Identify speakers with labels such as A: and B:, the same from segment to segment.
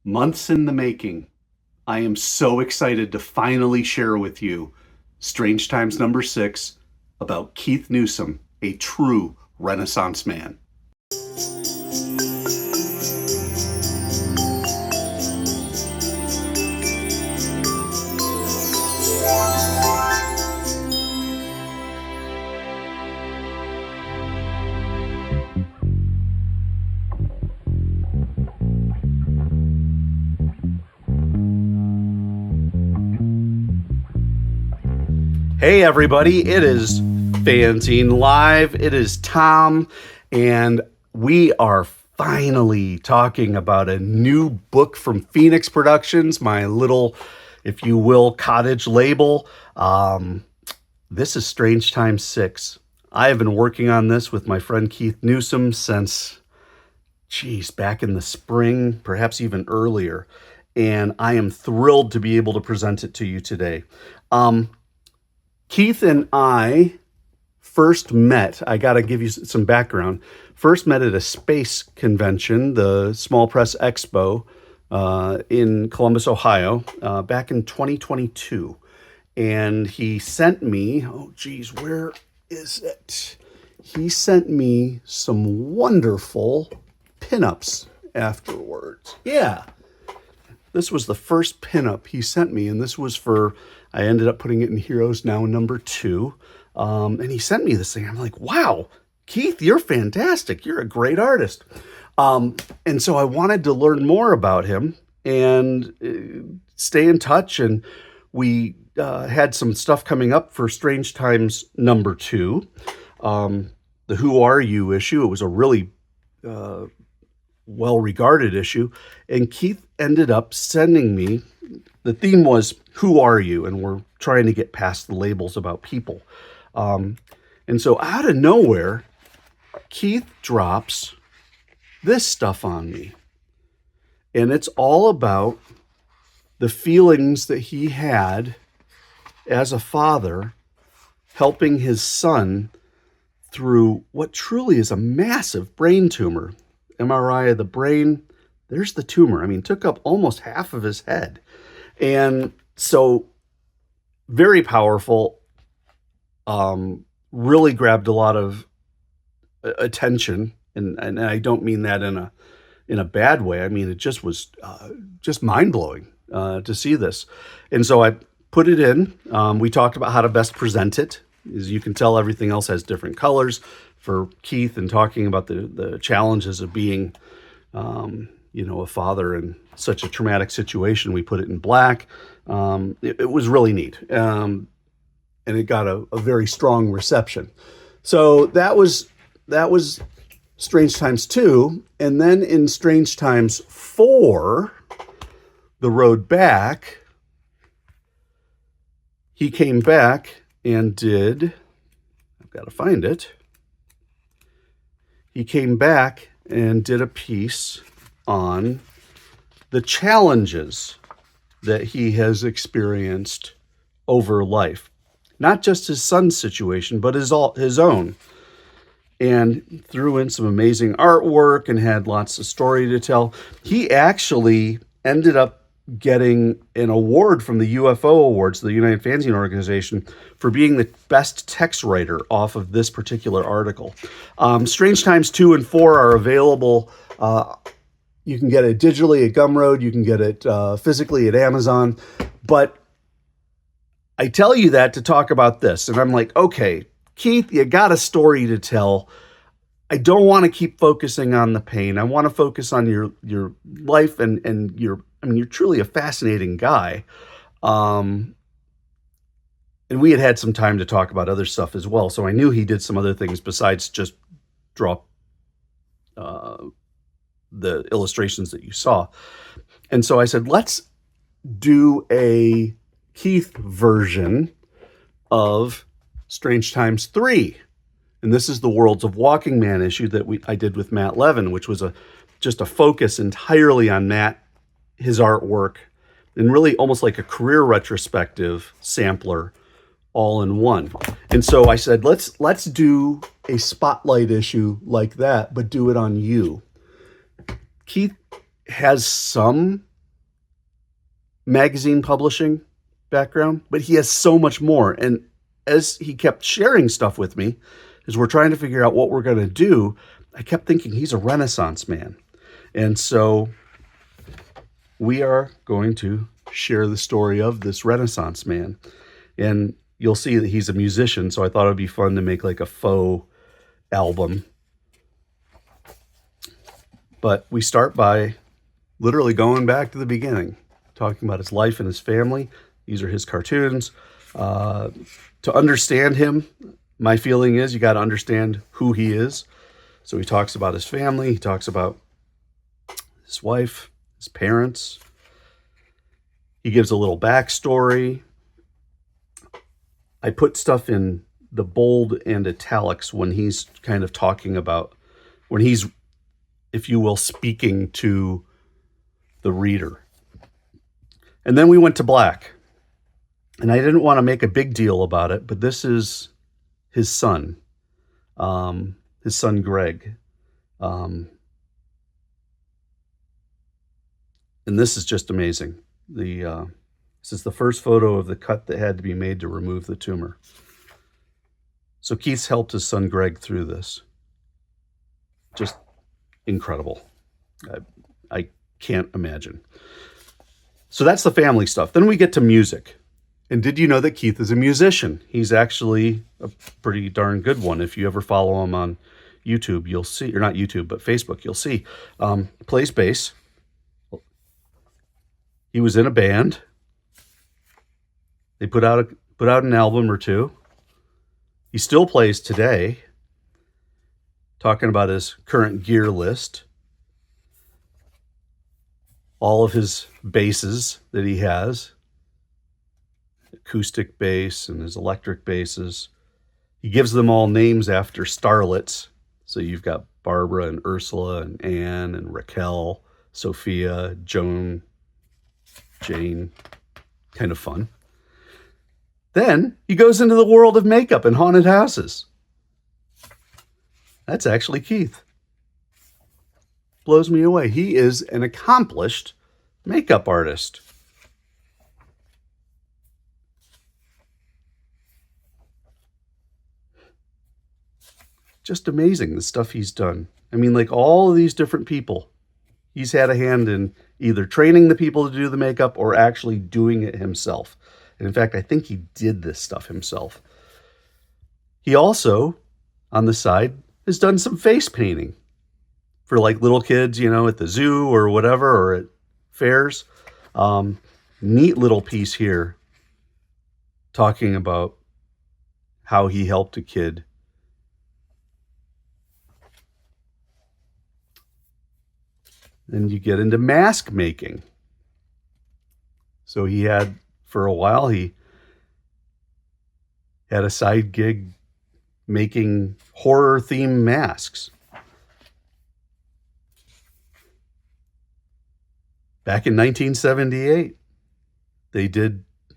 A: Months in the making. I am so excited to finally share with you Strange Times number 6 about Keith Newsome, a true Renaissance man. Hey everybody, it is FANzine Live. It is Tom, and we are finally talking about a new book from Phoenix Productions, my little, if you will, cottage label. This is Strange Times 6. I have been working on this with my friend Keith Newsome since, back in the spring, perhaps even earlier. And I am thrilled to be able to present it to you today. Keith and I first met, I got to give you some background, first met at a space convention, the Small Press Expo in Columbus, Ohio, back in 2022. And he sent me, where is it? He sent me some wonderful pinups afterwards. Yeah. This was the first pinup he sent me, and this was for, I ended up putting it in Heroes Now number 2. And he sent me this thing. I'm like, wow, Keith, you're fantastic. You're a great artist. And so I wanted to learn more about him and stay in touch. And we had some stuff coming up for Strange Times number 2. The Who Are You issue. It was a really well-regarded issue. And Keith ended up sending me, the theme was, Who Are You? And we're trying to get past the labels about people. And so out of nowhere, Keith drops this stuff on me. And it's all about the feelings that he had as a father helping his son through what truly is a massive brain tumor. MRI of the brain, there's the tumor. I mean, took up almost half of his head. And so very powerful, really grabbed a lot of attention. And I don't mean that in a bad way. I mean, it just was just mind-blowing to see this. And so I put it in. We talked about how to best present it. As you can tell, everything else has different colors. For Keith, and talking about the challenges of being, a father in such a traumatic situation, we put it in black. It was really neat, and it got a very strong reception. So that was Strange Times 2, and then in Strange Times 4, The Road Back, he came back and did. I've got to find it. He came back and did a piece on the challenges that he has experienced over life. Not just his son's situation, but his own. And threw in some amazing artwork and had lots of story to tell. He actually ended up getting an award from the UFO Awards, the United FANzine Organization, for being the best text writer off of this particular article. Strange Times 2 and 4 are available. You can get it digitally at Gumroad. You can get it physically at Amazon. But I tell you that to talk about this. And I'm like, okay, Keith, you got a story to tell. I don't want to keep focusing on the pain. I want to focus on your life and you're truly a fascinating guy. And we had some time to talk about other stuff as well. So I knew he did some other things besides just draw the illustrations that you saw. And so I said, let's do a Keith version of Strange Times 3. And this is the Worlds of Walking Man issue that I did with Matt Levin, which was just a focus entirely on Matt, his artwork, and really almost like a career retrospective sampler all in one. And so I said, let's do a spotlight issue like that, but do it on you. Keith has some magazine publishing background, but he has so much more. And as he kept sharing stuff with me, as we're trying to figure out what we're going to do, I kept thinking he's a Renaissance man. And so we are going to share the story of this Renaissance man. And you'll see that he's a musician, so I thought it would be fun to make like a faux album. But we start by literally going back to the beginning, talking about his life and his family. These are his cartoons. To understand him, my feeling is you got to understand who he is. So he talks about his family. He talks about his wife, his parents. He gives a little backstory. I put stuff in the bold and italics when he's kind of talking about, when he's, if you will, speaking to the reader. And then we went to black. And I didn't want to make a big deal about it, but this is his son Greg. And this is just amazing. This is the first photo of the cut that had to be made to remove the tumor. So Keith's helped his son Greg through this. Just incredible. I can't imagine. So that's the family stuff. Then we get to music. And did you know that Keith is a musician? He's actually a pretty darn good one. If you ever follow him on YouTube, you'll see, or not YouTube, but Facebook, you'll see. Plays bass. He was in a band. They put out an album or two. He still plays today. Talking about his current gear list. All of his basses that he has. Acoustic bass and his electric basses. He gives them all names after starlets. So you've got Barbara and Ursula and Anne and Raquel, Sophia, Joan, Jane. Kind of fun. Then he goes into the world of makeup and haunted houses. That's actually Keith. Blows me away. He is an accomplished makeup artist. Just amazing, the stuff he's done. I mean, like all of these different people, he's had a hand in either training the people to do the makeup or actually doing it himself. And in fact, I think he did this stuff himself. He also, on the side, has done some face painting for like little kids, you know, at the zoo or whatever, or at fairs. Neat little piece here talking about how he helped a kid. Then you get into mask making. So he had, for a while, he had a side gig making horror-themed masks. Back in 1978,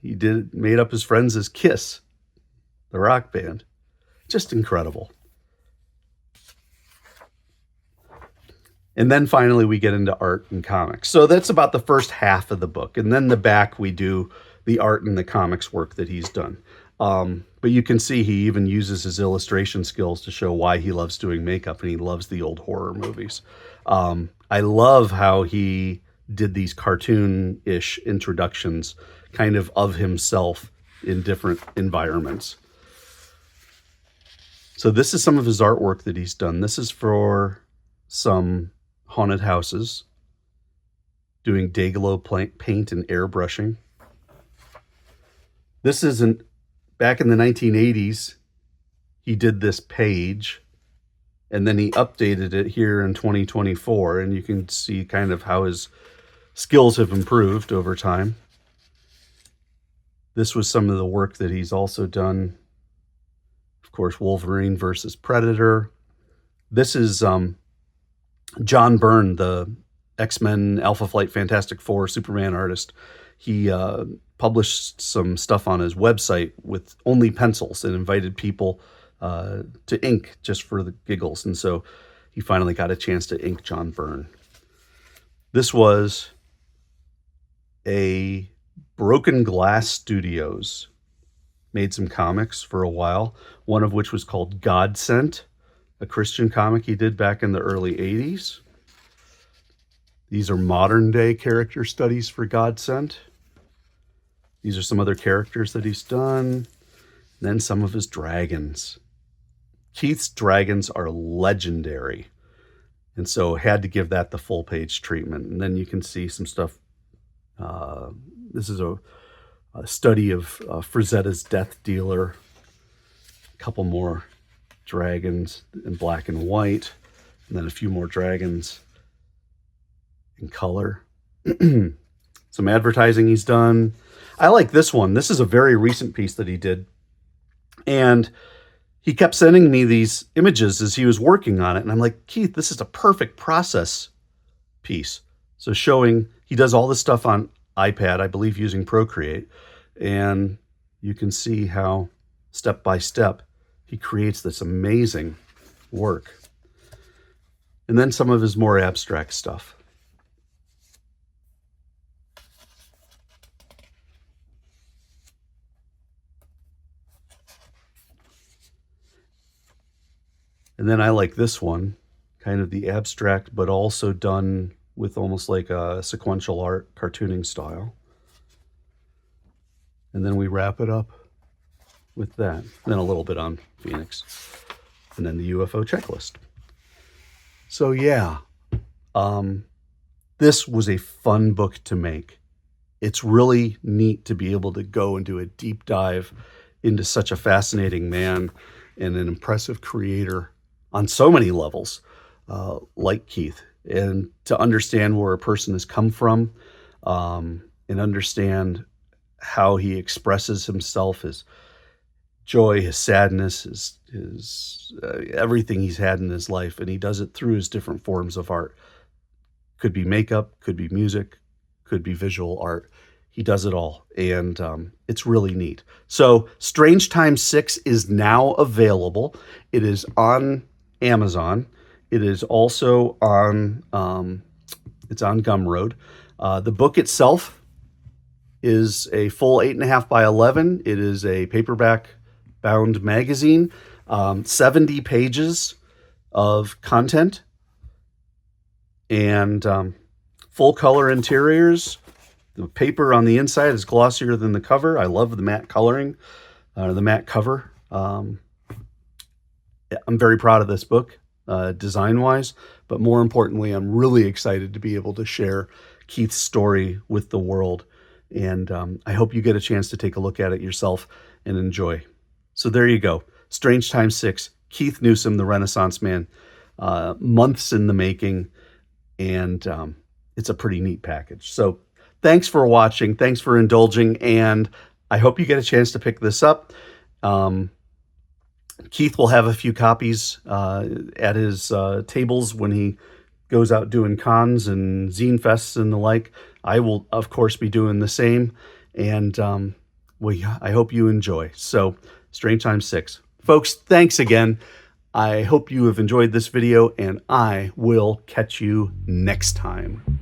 A: he made up his friends as Kiss, the rock band. Just incredible. And then finally we get into art and comics. So that's about the first half of the book. And then the back we do the art and the comics work that he's done. But you can see he even uses his illustration skills to show why he loves doing makeup and he loves the old horror movies. I love how he did these cartoon-ish introductions kind of himself in different environments. So this is some of his artwork that he's done. This is for some haunted houses, doing Day-Glo paint and airbrushing. This isn't, back in the 1980s, he did this page, and then he updated it here in 2024, and you can see kind of how his skills have improved over time. This was some of the work that he's also done. Of course, Wolverine versus Predator. This is John Byrne, the X-Men, Alpha Flight, Fantastic Four, Superman artist. He published some stuff on his website with only pencils and invited people to ink just for the giggles. And so he finally got a chance to ink John Byrne. This was a Broken Glass Studios made some comics for a while, one of which was called God Sent, a Christian comic he did back in the early 80s. These are modern day character studies for God Sent. These are some other characters that he's done. And then some of his dragons. Keith's dragons are legendary. And so had to give that the full page treatment. And then you can see some stuff. This is a study of Frazetta's Death Dealer. A couple more dragons in black and white. And then a few more dragons in color. Some advertising he's done. I like this one. This is a very recent piece that he did. And he kept sending me these images as he was working on it. And I'm like, Keith, this is a perfect process piece. So showing, he does all this stuff on iPad, I believe using Procreate. And you can see how step by step he creates this amazing work. And then some of his more abstract stuff. And then I like this one, kind of the abstract, but also done with almost like a sequential art, cartooning style. And then we wrap it up with that. And then a little bit on Phoenix. And then the UFO checklist. So yeah, this was a fun book to make. It's really neat to be able to go and do a deep dive into such a fascinating man and an impressive creator on so many levels, like Keith, and to understand where a person has come from, and understand how he expresses himself, his joy, his sadness, his everything he's had in his life, and he does it through his different forms of art. Could be makeup, could be music, could be visual art. He does it all, and it's really neat. So Strange Times 6 is now available. It is on Amazon. It is also on it's on Gumroad. The book itself is a full 8.5 by 11. It is a paperback bound magazine, 70 pages of content, and full color interiors. The paper on the inside is glossier than the cover. I love the matte coloring, the matte cover. I'm very proud of this book, design-wise, but more importantly, I'm really excited to be able to share Keith's story with the world. And I hope you get a chance to take a look at it yourself and enjoy. So there you go. Strange Times 6, Keith Newsome, the Renaissance Man. Months in the making, and it's a pretty neat package. So thanks for watching. Thanks for indulging, and I hope you get a chance to pick this up. Keith will have a few copies at his tables when he goes out doing cons and zine fests and the like. I will, of course, be doing the same, and I hope you enjoy. So, Strange Times 6. Folks, thanks again. I hope you have enjoyed this video, and I will catch you next time.